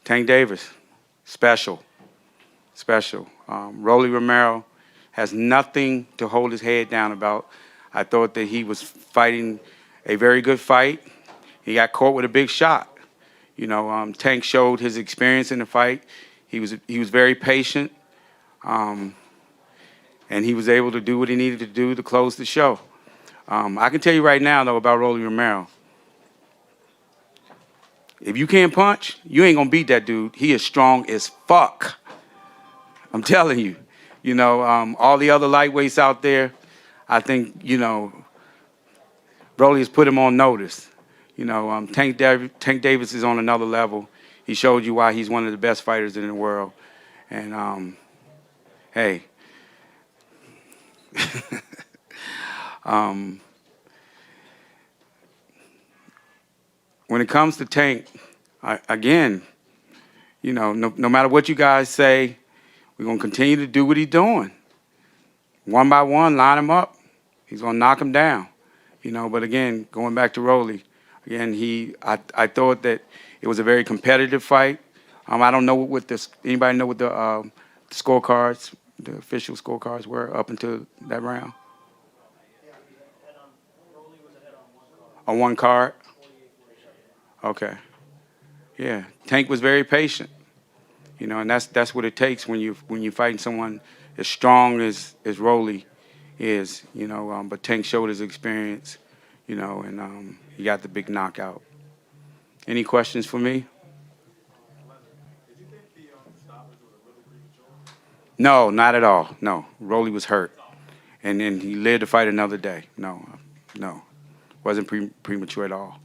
Tank Davis, special. Rolly Romero has nothing to hold his head down about. I thought that he was fighting a very good fight. He got caught with a big shot. Tank showed his experience in the fight. He was very patient, and he was able to do what he needed to do to close the show. I can tell you right now, though, about Rolly Romero. If you can't punch, you ain't gonna beat that dude. He is strong as fuck. I'm telling you. All the other lightweights out there, I think, Rolly has put him on notice. Tank Davis is on another level. He showed you why he's one of the best fighters in the world. And, hey. When it comes to Tank, again, no matter what you guys say, we're going to continue to do what he's doing. One by one, line him up. He's going to knock him down. But again, going back to Rolly, again, I thought that it was a very competitive fight. I don't know what anybody know what the scorecards, the official scorecards were up until that round? On one card? Okay. Yeah, Tank was very patient. And that's what it takes when you're fighting someone as strong as Rolly is. But Tank showed his experience. And he got the big knockout. Any questions for me? Did you think the stoppage was really premature? No, not at all. No, Rolly was hurt, and then he lived to fight another day. No, wasn't premature at all.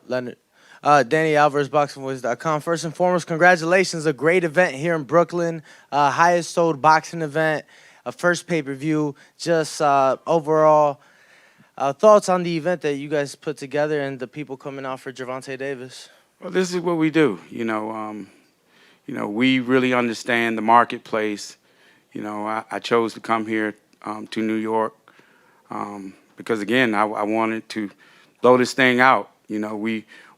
Leonard. Danny Alvarez, BoxingVoice.com. First and foremost, congratulations. A great event here in Brooklyn. Highest sold boxing event. A first pay-per-view. Just overall thoughts on the event that you guys put together and the people coming out for Gervonta Davis. Well, this is what we do. We really understand the marketplace. I chose to come here to New York because, again, I wanted to blow this thing out.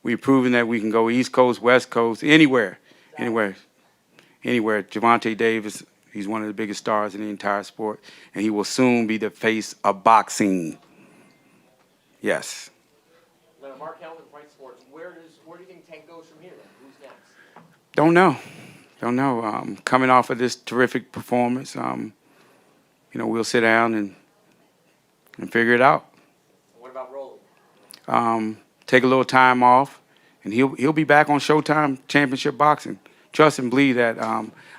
We've proven that we can go East Coast, West Coast, anywhere. Gervonta Davis, he's one of the biggest stars in the entire sport, and he will soon be the face of boxing. Yes. Mark Helmut, Fight Sports. Where do you think Tank goes from here? Then? Who's next? Don't know. Coming off of this terrific performance, we'll sit down and figure it out. What about Rolly? Take a little time off, and he'll be back on Showtime Championship Boxing. Trust and believe that.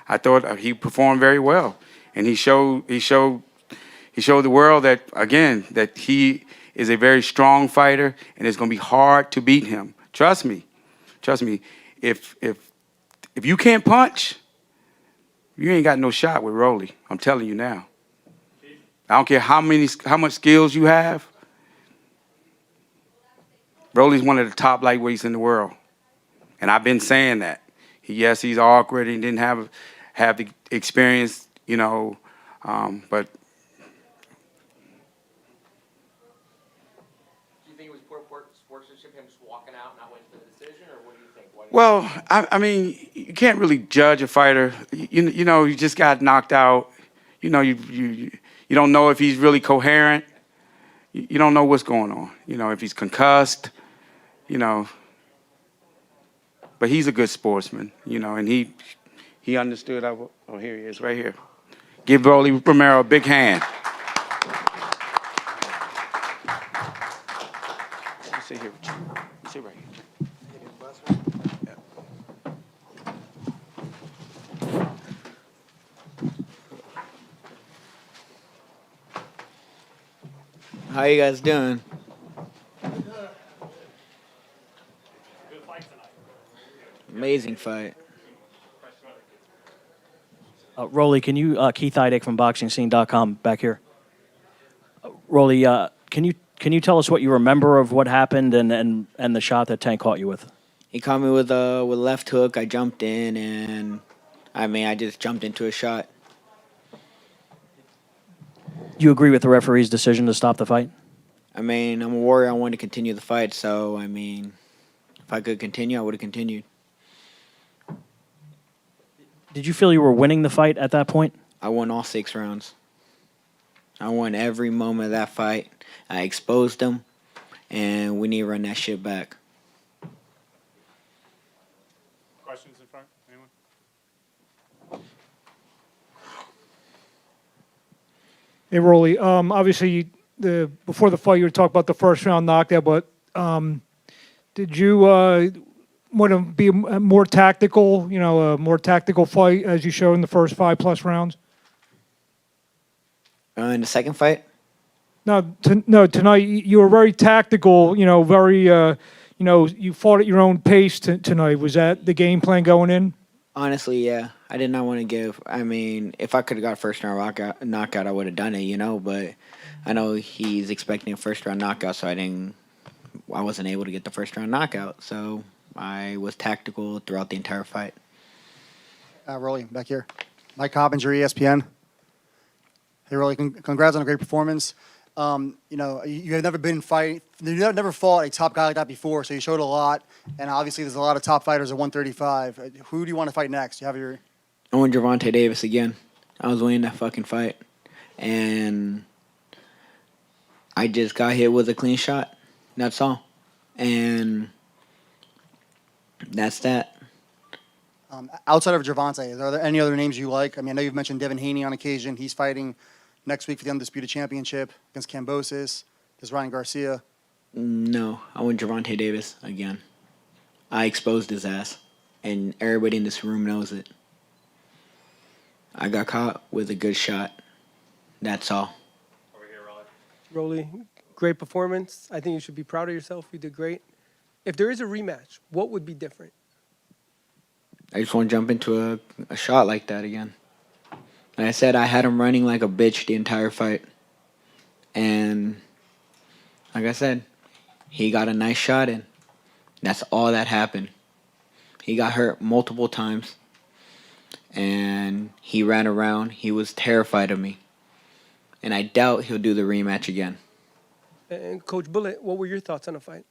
I thought he performed very well, and he showed the world that, again, that he is a very strong fighter, and it's going to be hard to beat him. Trust me. If you can't punch, you ain't got no shot with Rolly. I'm telling you now. I don't care how much skills you have. Rolly's one of the top lightweights in the world, and I've been saying that. Yes, he's awkward. He didn't have the experience, but. Do you think it was poor sportsmanship, him just walking out, not waiting for the decision, or what do you think? Well, I mean, you can't really judge a fighter. You just got knocked out. You don't know if he's really coherent. You don't know what's going on. If he's concussed. But he's a good sportsman, and he understood. Oh, here he is, right here. Give Rolly Romero a big hand. Let me sit here with you. Let me sit right here. How you guys doing? Amazing fight. Rolly, can you, Keith Idek from BoxingScene.com back here. Rolly, can you tell us what you remember of what happened and the shot that Tank caught you with? He caught me with a left hook. I jumped in, and I just jumped into a shot. Do you agree with the referee's decision to stop the fight? I'm a warrior. I wanted to continue the fight, so if I could continue, I would have continued. Did you feel you were winning the fight at that point? I won all 6 rounds. I won every moment of that fight. I exposed him, and we need to run that shit back. Questions in front? Anyone? Hey, Rolly. Obviously, before the fight, you were talking about the first round knockout, but did you want to be more tactical? You know, a more tactical fight as you showed in the first 5+ rounds. In the second fight, No, tonight you were very tactical. You know, very. You fought at your own pace tonight. Was that the game plan going in? honestly, yeah, I did not want to give. I mean, if I could have got first round knockout, I would have done it, you know. But I know he's expecting a first round knockout, so I wasn't able to get the first round knockout. So I was tactical throughout the entire fight. Rolly, back here. Mike Coppinger, ESPN. Hey, Rolly, congrats on a great performance. You know, you have never been never fought a top guy like that before, so you showed a lot. And obviously, there's a lot of top fighters at 135. Who do you want to fight next? You have your. I want Gervonta Davis again. I was winning that fucking fight, and I just got hit with a clean shot. That's all, and that's that. Outside of Gervonta, are there any other names you like? I mean, I know you've mentioned Devin Haney on occasion. He's fighting next week for the Undisputed Championship against Kambosos. There's Ryan Garcia. No, I want Gervonta Davis again. I exposed his ass, and everybody in this room knows it. I got caught with a good shot. That's all. Over here, Rolly. Rolly, great performance. I think you should be proud of yourself. You did great. If there is a rematch, what would be different? I just want to jump into a shot like that again. Like I said, I had him running like a bitch the entire fight. And like I said, he got a nice shot in. That's all that happened. He got hurt multiple times. And he ran around. He was terrified of me. And I doubt he'll do the rematch again. And Coach Bullet, what were your thoughts on the fight?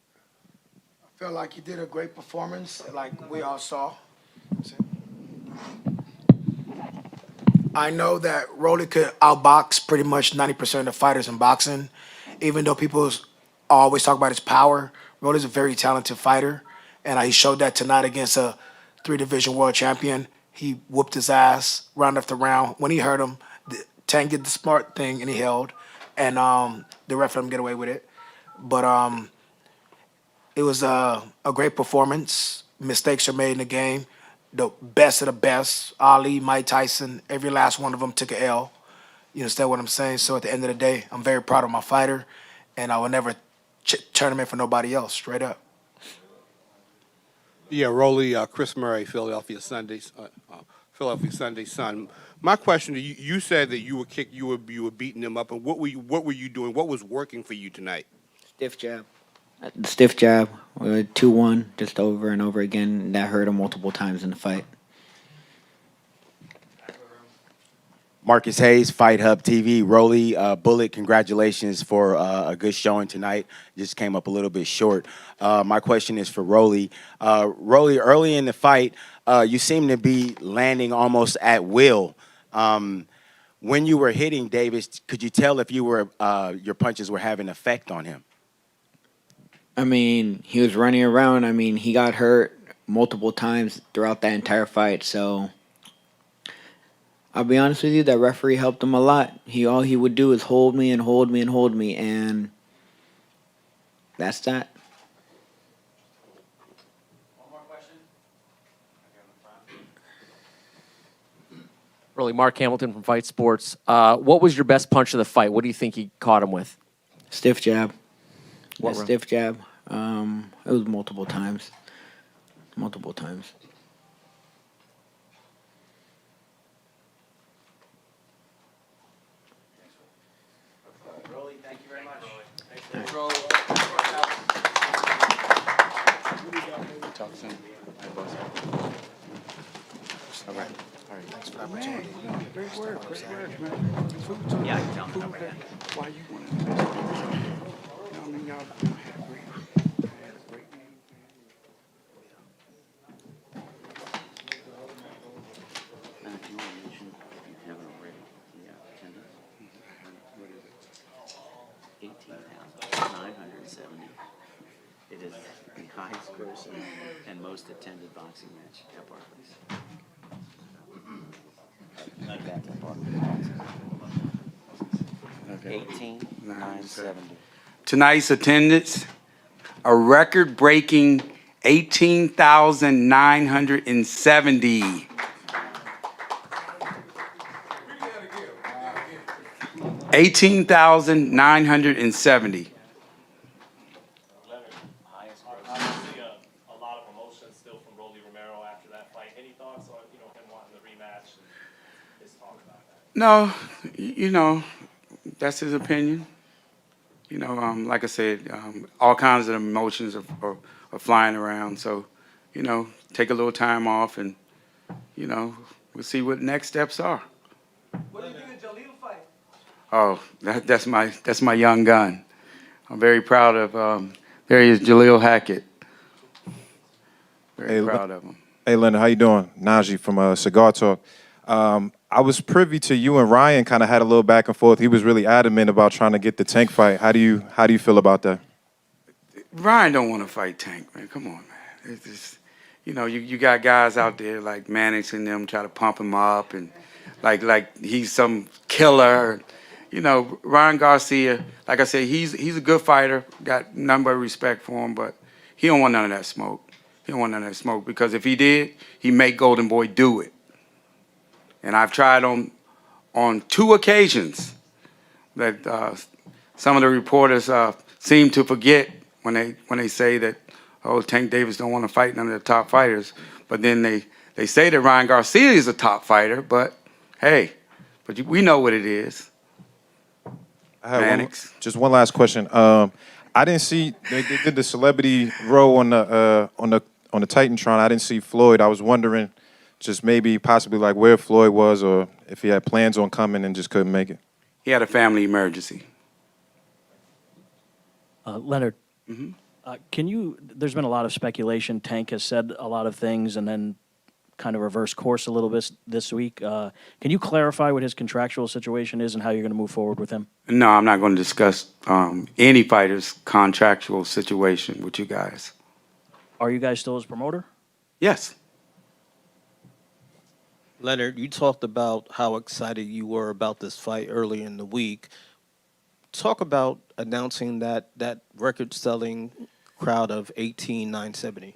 I felt like he did a great performance, like we all saw. I know that Rolly could outbox pretty much 90% of the fighters in boxing. Even though people always talk about his power, Rolly's a very talented fighter. And he showed that tonight against a 3-division world champion. He whooped his ass round after round. When he hurt him, Tank did the smart thing and he held. And the ref let him get away with it. But it was a great performance. Mistakes are made in the game. The best of the best, Ali, Mike Tyson, every last one of them took an L. You understand what I'm saying? So at the end of the day, I'm very proud of my fighter, and I will never turn him in for nobody else, straight up. Yeah, Rolly, Chris Murray, Philadelphia Sunday Sun. My question to you: you said that you were beating him up, and what were you doing? What was working for you tonight? Stiff jab. The stiff jab, 2-1, just over and over again. That hurt him multiple times in the fight. Marcus Hayes, Fight Hub TV. Rolly, Bullet, congratulations for a good showing tonight. Just came up a little bit short. My question is for Rolly. Rolly, early in the fight, you seem to be landing almost at will. When you were hitting Davis, could you tell if your punches were having effect on him? I mean, he was running around. I mean, he got hurt multiple times throughout that entire fight. So I'll be honest with you, that referee helped him a lot. All he would do is hold me and hold me and hold me, and that's that. One more question. Really, Mark Hamilton from Fight Sports. What was your best punch of the fight? What do you think he caught him with? Stiff jab. What That round? stiff jab. It was multiple times. Multiple times. Rolly, thank you very much. Talk soon. All right. Thanks for the opportunity. Great work, man. Yeah, I can tell him. Why you want to do this? I mean, y'all had a great game. attended, the highest grossing and most attended boxing match at Barclays. Back at Barclays. Okay. 18,970. Tonight's attendance, a record-breaking 18,970. 18,970. Obviously, a lot of emotions still from Rolando Romero after that fight. Any thoughts on him wanting the rematch and his talk about that? No, that's his opinion. Like I said, all kinds of emotions are flying around. So, take a little time off and, we'll see what next steps are. What do you think of Jalil fight? Oh, that's my young gun. I'm very proud of. There he is, Jalil Hackett. Very proud of him. Hey, Leonard, how you doing? Najee from Cigar Talk. I was privy to you and Ryan kind of had a little back and forth. He was really adamant about trying to get the Tank fight. How do you feel about that? Ryan don't want to fight Tank, man. Come on, man. It's just, you got guys out there like Mannix and them try to pump him up and like he's some killer. Ryan Garcia, like I said, he's a good fighter. Got nothing but respect for him, but he don't want none of that smoke. He don't want none of that smoke because if he did, he'd make Golden Boy do it. And I've tried on 2 occasions that some of the reporters seem to forget when they say that, Tank Davis don't want to fight none of the top fighters. But then they say that Ryan Garcia is a top fighter, but hey, we know what it is. I have Mannix. just one last question. I didn't see they did the celebrity row on the Titantron. I didn't see Floyd. I was wondering, just maybe possibly like where Floyd was, or if he had plans on coming and just couldn't make it. He had a family emergency. Leonard, there's been a lot of speculation. Tank has said a lot of things and then kind of reverse course a little bit this week. Can you clarify what his contractual situation is and how you're going to move forward with him? No, I'm not going to discuss any fighter's contractual situation with you guys. Are you guys still his promoter? Yes. Leonard, you talked about how excited you were about this fight early in the week. Talk about announcing that record-selling crowd of 18,970.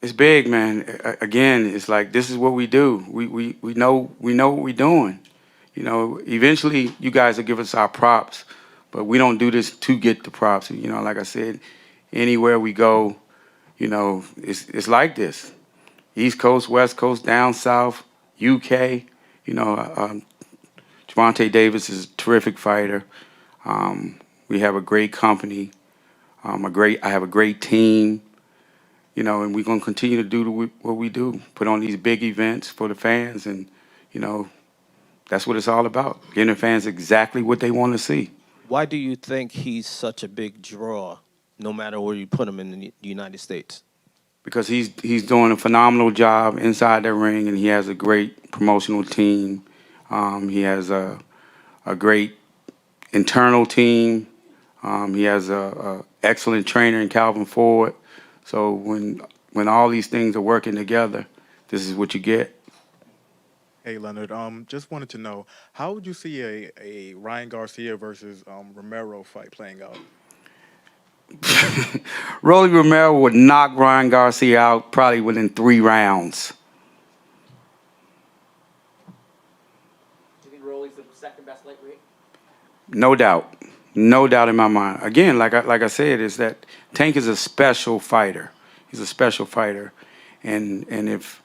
It's big, man. Again, it's like this is what we do. We know what we're doing. Eventually you guys will give us our props, but we don't do this to get the props. Like I said, anywhere we go, it's like this. East Coast, West Coast, down south, UK. Gervonta Davis is a terrific fighter. We have a great company. I have a great team. And we're going to continue to do what we do, put on these big events for the fans, and, that's what it's all about, getting the fans exactly what they want to see. Why do you think he's such a big draw, no matter where you put him in the United States? Because he's doing a phenomenal job inside the ring, and he has a great promotional team. He has a great internal team. He has a excellent trainer in Calvin Ford. So when all these things are working together, this is what you get. Hey, Leonard, just wanted to know, how would you see a Ryan Garcia versus Romero fight playing out? Rolando Romero would knock Ryan Garcia out probably within 3 rounds. Do you think Rolly's the second best lightweight? No doubt. No doubt in my mind. Again, like I said, is that Tank is a special fighter. He's a special fighter. And if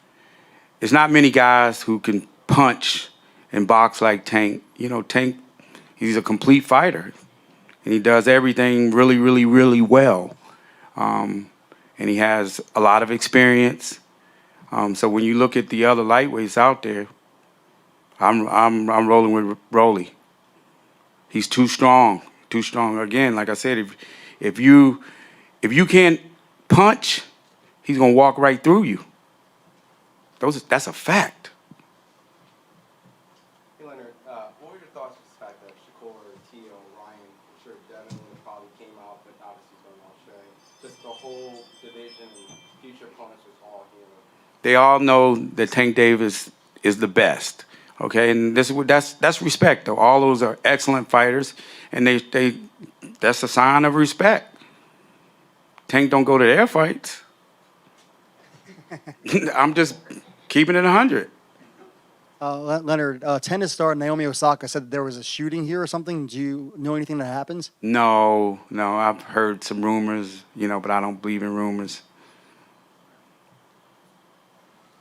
there's not many guys who can punch and box like Tank. Tank, he's a complete fighter. And he does everything really, really, really well. And he has a lot of experience. So when you look at the other lightweights out there, I'm rolling with Rolly. He's too strong. Too strong. Again, like I said, if you can't punch, he's gonna walk right through you. That's a fact. Hey, Leonard, what were your thoughts with the fact that Shakur, Tio, Ryan, I'm sure Devin would have probably came out, but obviously he's going to Australia. Just the whole division, future opponents was all here? They all know that Tank Davis is the best. Okay, and that's respect though. All those are excellent fighters, and that's a sign of respect. Tank don't go to their fights. I'm just keeping it 100. Leonard, tennis star Naomi Osaka said that there was a shooting here or something. Do you know anything that happens? No, I've heard some rumors, but I don't believe in rumors.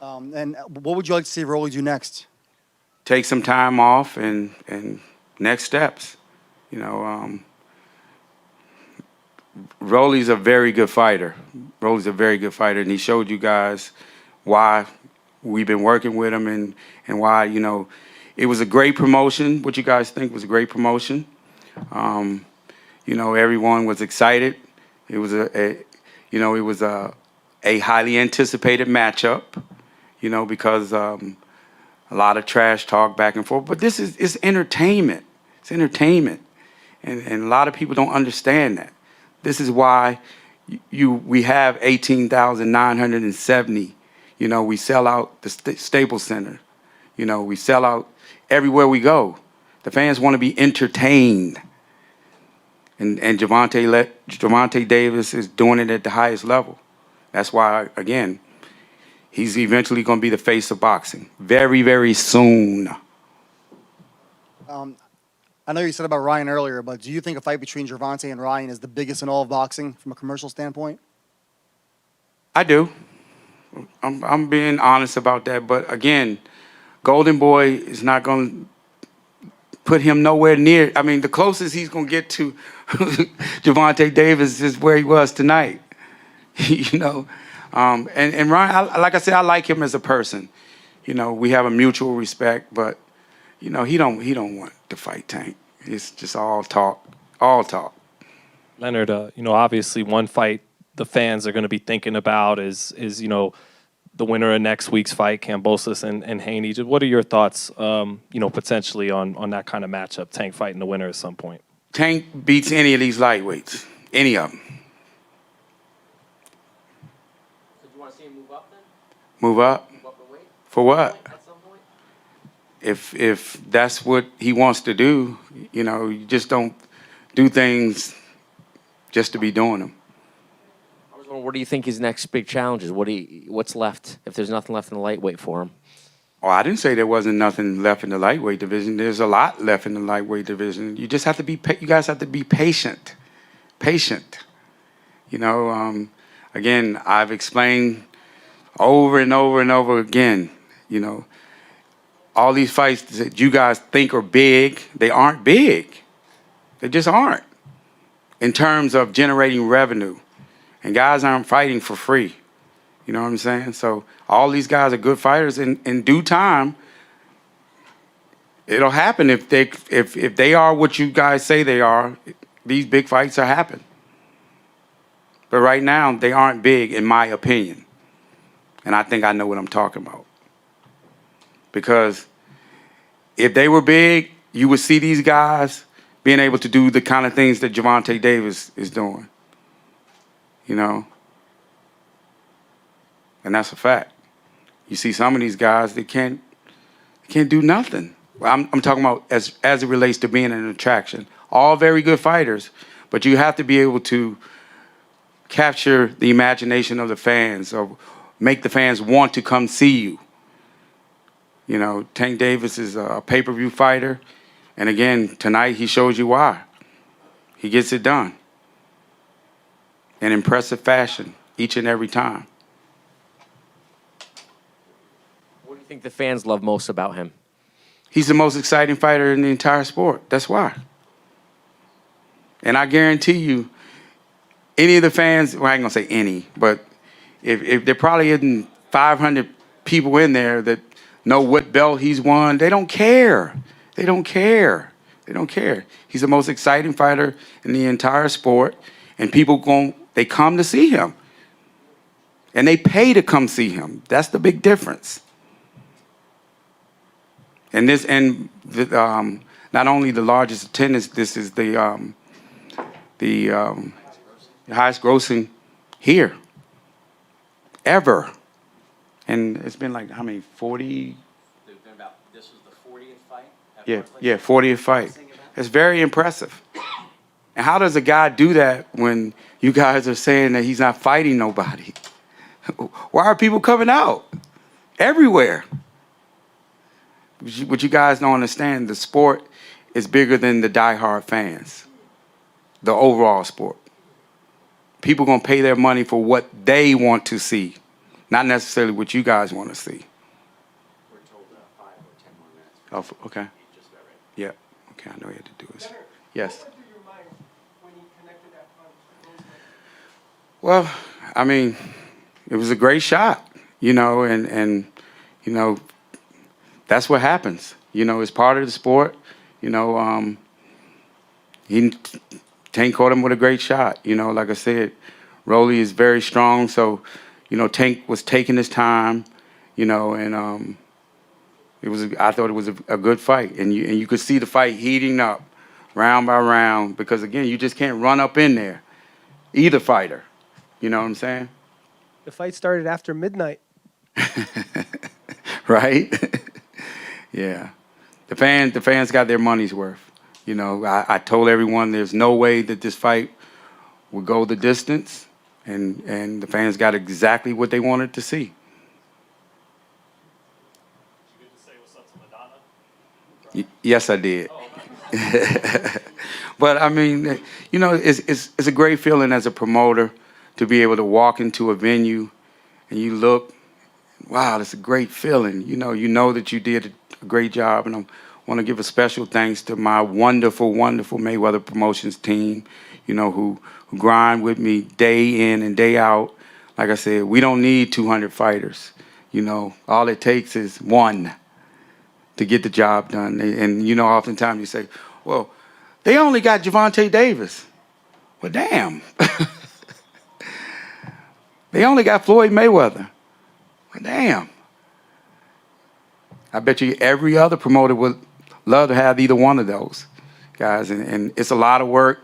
And what would you like to see Rolly do next? Take some time off and next steps. Rolly's a very good fighter. Rolly's a very good fighter, and he showed you guys why we've been working with him and why, it was a great promotion. What you guys think was a great promotion. Everyone was excited. It was a highly anticipated matchup, because a lot of trash talk back and forth. But it's entertainment. It's entertainment. And a lot of people don't understand that. This is why we have 18,970. We sell out the Staples Center. We sell out everywhere we go. The fans want to be entertained. And Gervonta Davis is doing it at the highest level. That's why, again, he's eventually going to be the face of boxing very, very soon. I know you said about Ryan earlier, but do you think a fight between Gervonta and Ryan is the biggest in all of boxing from a commercial standpoint? I do. I'm being honest about that. But again, Golden Boy is not going to put him nowhere near. I mean, the closest he's going to get to Gervonta Davis is where he was tonight. And Ryan, like I said, I like him as a person. We have a mutual respect, but he don't want to fight Tank. It's just all talk. Leonard, obviously one fight the fans are going to be thinking about is the winner of next week's fight, Kambosos and Haney. What are your thoughts, potentially on that kind of matchup, Tank fighting the winner at some point? Tank beats any of these lightweights, any of them. So do you want to see him move up then? Move up? Move up in weight? For what? At some point? If that's what he wants to do, you just don't do things just to be doing them. I was wondering, what do you think his next big challenge is? What's left, if there's nothing left in the lightweight for him? Oh, I didn't say there wasn't nothing left in the lightweight division. There's a lot left in the lightweight division. You just have to be. You guys have to be patient. Patient. Again, I've explained over and over and over again. All these fights that you guys think are big, they aren't big. They just aren't. In terms of generating revenue, and guys aren't fighting for free. You know what I'm saying? So all these guys are good fighters. In due time, it'll happen. If they are what you guys say they are, these big fights will happen. But right now, they aren't big, in my opinion. And I think I know what I'm talking about. Because if they were big, you would see these guys being able to do the kind of things that Gervonta Davis is doing. And that's a fact. You see some of these guys, they can't do nothing. I'm talking about as it relates to being an attraction. All very good fighters, but you have to be able to capture the imagination of the fans, or make the fans want to come see you. Tank Davis is a pay-per-view fighter. And again, tonight he shows you why. He gets it done. In impressive fashion, each and every time. What do you think the fans love most about him? He's the most exciting fighter in the entire sport. That's why. And I guarantee you, any of the fans, well, I ain't gonna say any, but if there probably isn't 500 people in there that know what belt he's won, they don't care. They don't care. They don't care. He's the most exciting fighter in the entire sport, and people they come to see him. And they pay to come see him. That's the big difference. And not only the largest attendance, this is the highest grossing here, ever. And it's been like, how many, 40? This was the 40th fight? Yeah, 40th fight. It's very impressive. And how does a guy do that when you guys are saying that he's not fighting nobody? Why are people coming out? Everywhere. What you guys don't understand, the sport is bigger than the diehard fans. The overall sport. People gonna pay their money for what they want to see, not necessarily what you guys want to see. We're told 5 or 10 more minutes. Oh, okay. Yeah. Okay, I know you had to do this. Yes. What went through your mind when you connected that punch? Well, I mean, it was a great shot, you know, and you know, that's what happens. You know, it's part of the sport. You know, Tank caught him with a great shot. You know, like I said, Rolly is very strong, so you know, Tank was taking his time. You know, and I thought it was a good fight, and you could see the fight heating up, round by round, because again, you just can't run up in there, either fighter. You know what I'm saying? The fight started after midnight. Right? Yeah. The fans got their money's worth. You know, I told everyone there's no way that this fight would go the distance, and the fans got exactly what they wanted to see. Yes, I did. But I mean, you know, it's a great feeling as a promoter to be able to walk into a venue and you look, wow, that's a great feeling. You know that you did a great job, and I want to give a special thanks to my wonderful, wonderful Mayweather Promotions team, you know, who grind with me day in and day out. Like I said, we don't need 200 fighters. You know, all it takes is one to get the job done. And you know, oftentimes you say, well, they only got Gervonta Davis. Well, damn. They only got Floyd Mayweather. Well, damn. I bet you every other promoter would love to have either one of those guys. And it's a lot of work,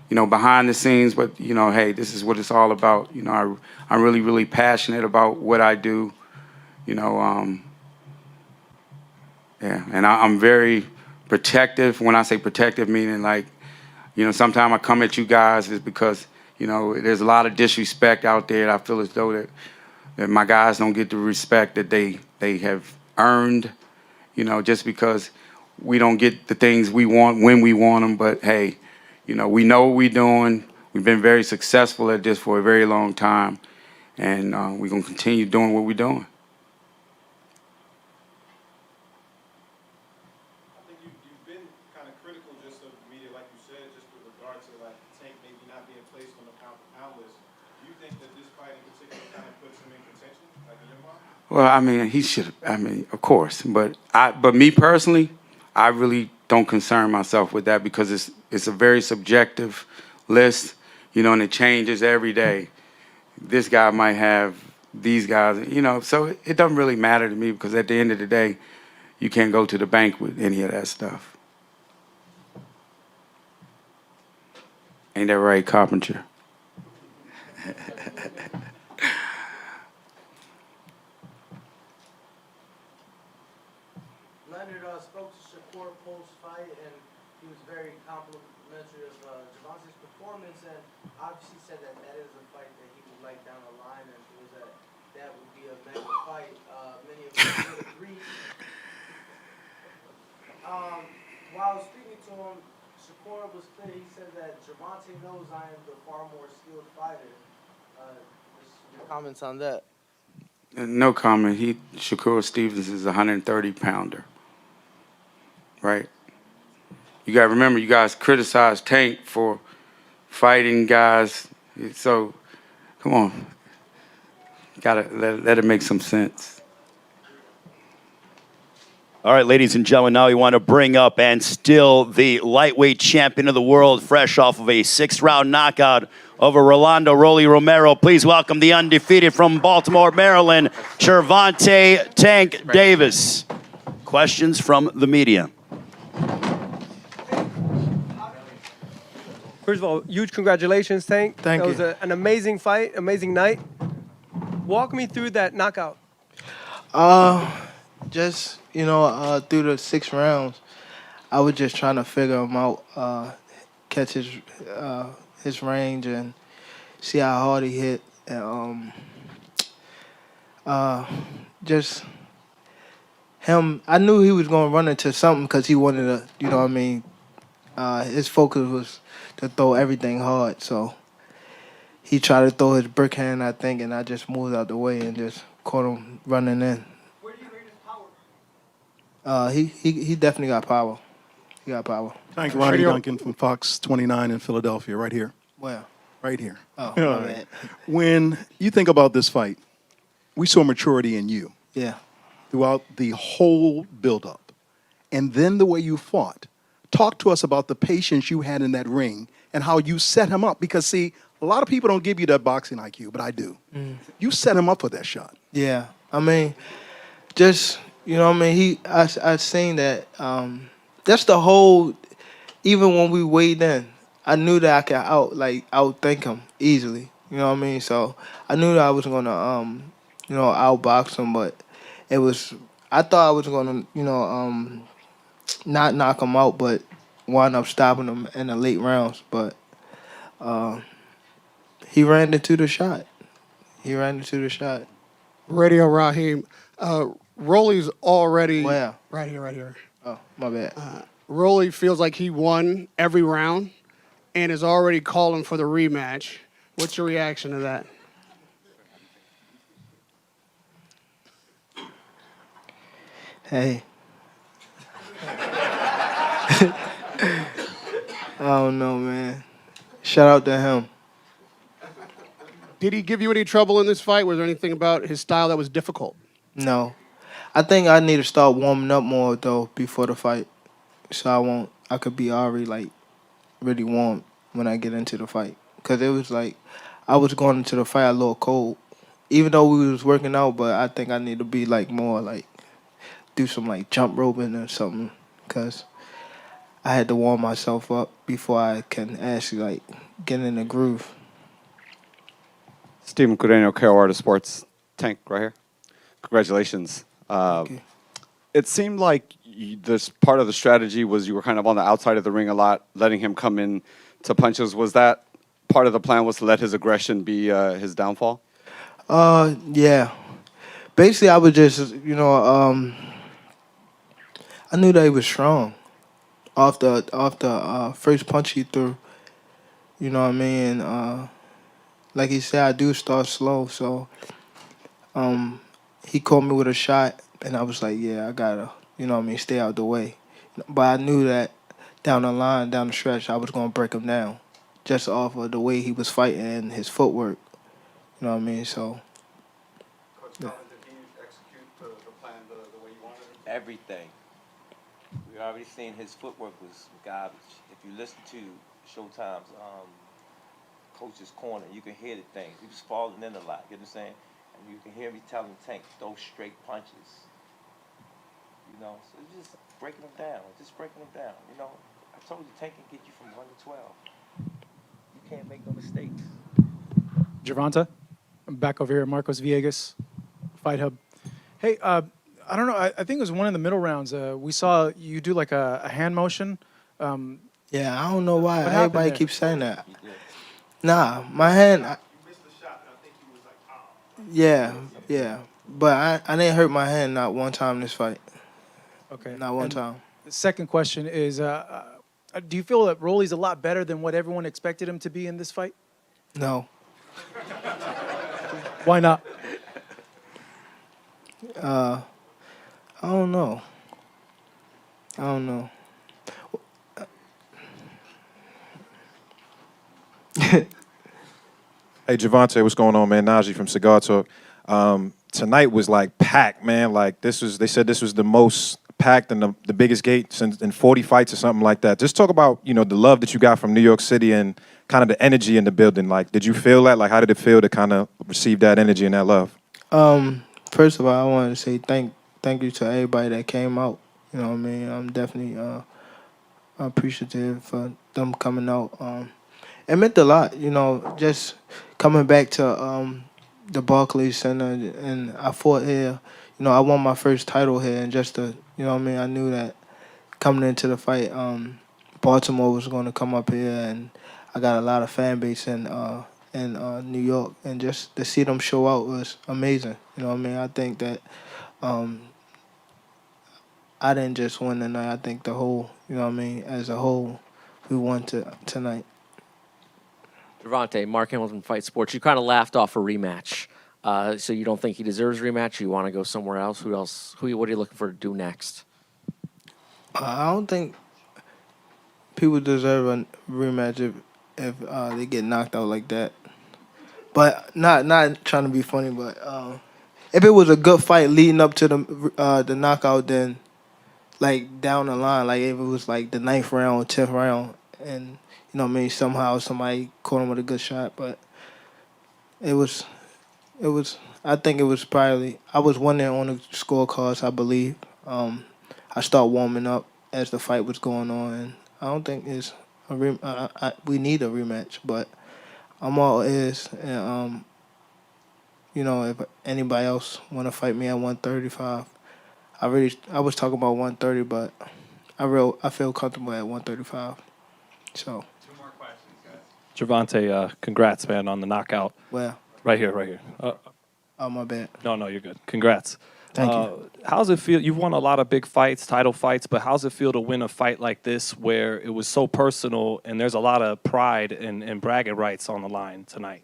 you know, behind the scenes. But, you know, hey, this is what it's all about. You know, I'm really, really passionate about what I do. You know, yeah, and I'm very protective. When I say protective, meaning like, you know, sometimes I come at you guys is because, you know, there's a lot of disrespect out there. I feel as though that my guys don't get the respect that they have earned, you know, just because we don't get the things we want when we want them. But hey, you know what we're doing. We've been very successful at this for a very long time, and we're gonna continue doing what we're doing. Well, I mean, he should. I mean, of course, but me personally, I really don't concern myself with that because it's a very subjective list, you know, and it changes every day. This guy might have these guys, you know, so it doesn't really matter to me because at the end of the day, you can't go to the bank with any of that stuff. Ain't that right, Carpenter? Leonard spoke to Shakur post-fight, and he was very complimentary of Gervonta's performance, and obviously said that is a fight that he would like down the line, and feels that would be a mega fight. Many of us would agree. While speaking to him, Shakur was clear. He said that Gervonta knows I am the far more skilled fighter. Your comments on that? No comment. Shakur Stevens is a 130-pounder, right? You got to remember, you guys criticized Tank for fighting guys. So, come on. Got to let it make some sense. All right, ladies and gentlemen, now we want to bring up and still the lightweight champion of the world, fresh off of a 6th-round knockout over Rolando Romero. Please welcome the undefeated from Baltimore, Maryland, Gervonta Tank Davis. Questions from the media. First of all, huge congratulations, Tank. Thank That was you. an amazing fight, amazing night. Walk me through that knockout. Just through the 6 rounds, I was just trying to figure him out, catch his range and see how hard he hit, and just him. I knew he was gonna run into something because he wanted to. His focus was to throw everything hard, so he tried to throw his brick hand, I think, and I just moved out the way and just caught him running in. Where do you rate his power? He definitely got power. He got power. Thank you, Ronnie Duncan from Fox 29 in Philadelphia, right here. Where? Right here. Oh, All my right. bad. When you think about this fight, we saw maturity in you Yeah. throughout the whole buildup. And then the way you fought. Talk to us about the patience you had in that ring and how you set him up. Because, see, a lot of people don't give you that boxing IQ, but I do. You set him up for that shot. Yeah. I mean, just, I seen that. That's the whole, even when we weighed in, I knew that I could outthink him easily. You know what I mean? So I knew that I was going to, outbox him, but I thought I was going to, not knock him out, but wind up stopping him in the late rounds. But he ran into the shot. Radio Raheem. Rolly's already Where? right here. Oh, my bad. Rolly feels like he won every round and is already calling for the rematch. What's your reaction to that? Hey. I don't know, man. Shout out to him. Did he give you any trouble in this fight? Was there anything about his style that was difficult? No. I think I need to start warming up more, though, before the fight. So I could be already, really warm when I get into the fight. Because it was I was going into the fight a little cold. Even though we was working out, but I think I need to be, more, do some, jump roping or something. Because I had to warm myself up before I can actually, get in the groove. Stephen Carreño, KO Artist Sports. Tank, right here. Congratulations. It seemed like this part of the strategy was you were kind of on the outside of the ring a lot, letting him come in to punches. Was that part of the plan, was to let his aggression be his downfall? Yeah. Basically, I was just, I knew that he was strong off the first punch he threw. You know what I mean? Like he said, I do start slow, so he caught me with a shot, and I was like, yeah, I gotta, stay out the way. But I knew that down the line, down the stretch, I was gonna break him down, just off of the way he was fighting and his footwork. You know what I mean? So. Yeah. Everything. We already seen his footwork was garbage. If you listen to Showtime's Coach's Corner, you can hear the things. He was falling in a lot, you know what I'm saying? And you can hear me telling Tank, those straight punches. So it's just breaking them down, I told you Tank can get you from 1 to 12. You can't make no mistakes. Gervonta, I'm back over here at Marcos Villegas, Fight Hub. Hey, I don't know, I think it was one in the middle rounds. We saw you do a hand motion. Yeah, I don't know why What happened everybody there? keeps saying that. Nah, my hand. Yeah, but I didn't hurt my hand not one time this fight. Okay. Not one And time. The second question is, do you feel that Rolly's a lot better than what everyone expected him to be in this fight? No. Why not? I don't know. Hey, Gervonta, what's going on, man? Najee from Cigar Talk. Tonight was packed, man. They said this was the most packed and the biggest gate since in 40 fights or something like that. Just talk about, the love that you got from New York City and kind of the energy in the building. Did you feel that? How did it feel to kind of receive that energy and that love? First of all, I wanted to say thank you to everybody that came out. You know what I mean? I'm definitely appreciative for them coming out. it meant a lot, you know, just coming back to the Barclays Center, and I fought here. You know, I won my first title here, and just to, you know what I mean, I knew that coming into the fight, Baltimore was going to come up here, and I got a lot of fan base in New York, and just to see them show out was amazing. You know what I mean? I think that I didn't just win tonight. I think the whole, you know what I mean, as a whole, we won tonight. Gervonta, Mark Hamilton Fight Sports. You kind of laughed off a rematch. So you don't think he deserves a rematch? You want to go somewhere else? Who else? What are you looking for to do next? I don't think people deserve a rematch if they get knocked out like that. But not trying to be funny, but if it was a good fight leading up to the knockout, then like down the line, like if it was like the 9th round, 10th round, and you know what I mean, somehow somebody caught him with a good shot, but it was. I think it was probably. I was winning on the scorecards, I believe. I started warming up as the fight was going on, and I don't think it's we need a rematch, but I'm all ears, and you know, if anybody else want to fight me at 135, I was talking about 130, but I feel comfortable at 135. So. Gervonta, congrats, man, on the knockout. Well. Right here. Oh, my bad. No, you're good. Congrats. Thank you. How's it feel? You've won a lot of big fights, title fights, but how's it feel to win a fight like this where it was so personal and there's a lot of pride and bragging rights on the line tonight?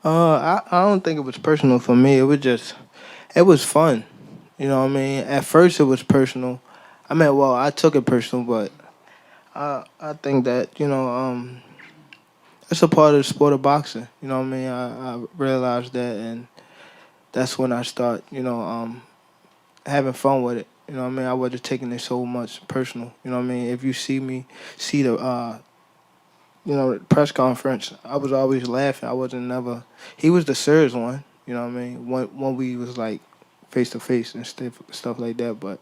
I don't think it was personal for me. It was fun. You know what I mean? At first it was personal. I mean, well, I took it personal, but I think that, you know, it's a part of the sport of boxing. You know what I mean? I realized that, and that's when I start, you know, having fun with it. You know what I mean? I wasn't taking it so much personal. You know what I mean? If you see the, you know, press conference, I was always laughing. I wasn't never. He was the serious one. You know what I mean? When we was like face to face and stuff like that. But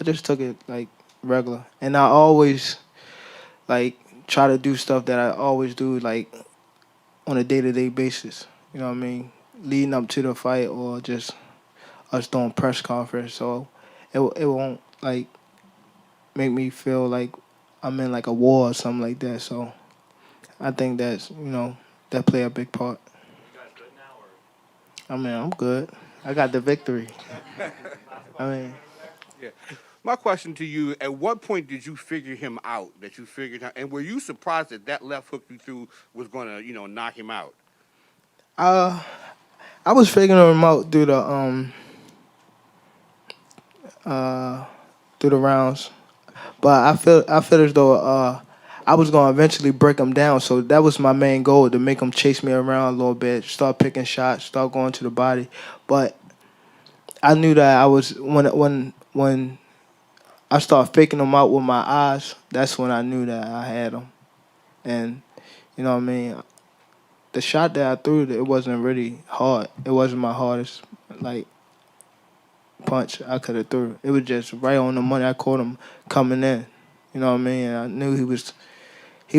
I just took it like regular, and I always like try to do stuff that I always do like on a day-to-day basis. You know what I mean? Leading up to the fight or just us doing press conference. So it won't like make me feel like I'm in like a war or something like that. So I think that's, you know, that play a big part. You guys good now, or? I mean, I'm good. I got the victory. I mean. Yeah. My question to you, at what point did you figure him out, and were you surprised that left hook you threw was going to, you know, knock him out? I was figuring him out through the rounds, but I feel as though I was gonna eventually break him down. So that was my main goal, to make him chase me around a little bit, start picking shots, start going to the body. But I knew that I was when I started faking him out with my eyes. That's when I knew that I had him, and you know what I mean. The shot that I threw, it wasn't really hard. It wasn't my hardest like punch I could have threw. It was just right on the money. I caught him coming in. You know what I mean? And I knew he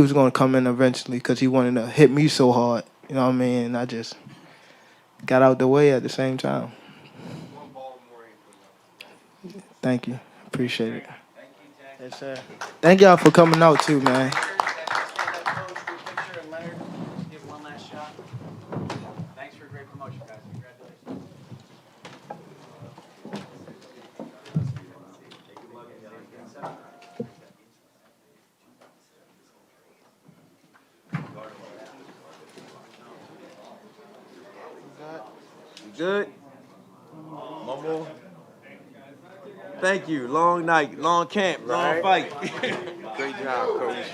was going to come in eventually because he wanted to hit me so hard. You know what I mean? And I just got out the way at the same time. Thank you. Appreciate it. Yes, sir. Thank y'all for coming out too, man. Thanks for a great promotion, guys. Congratulations. Good? One more? Thank you. Long night, long camp, long fight. Great job, Coach.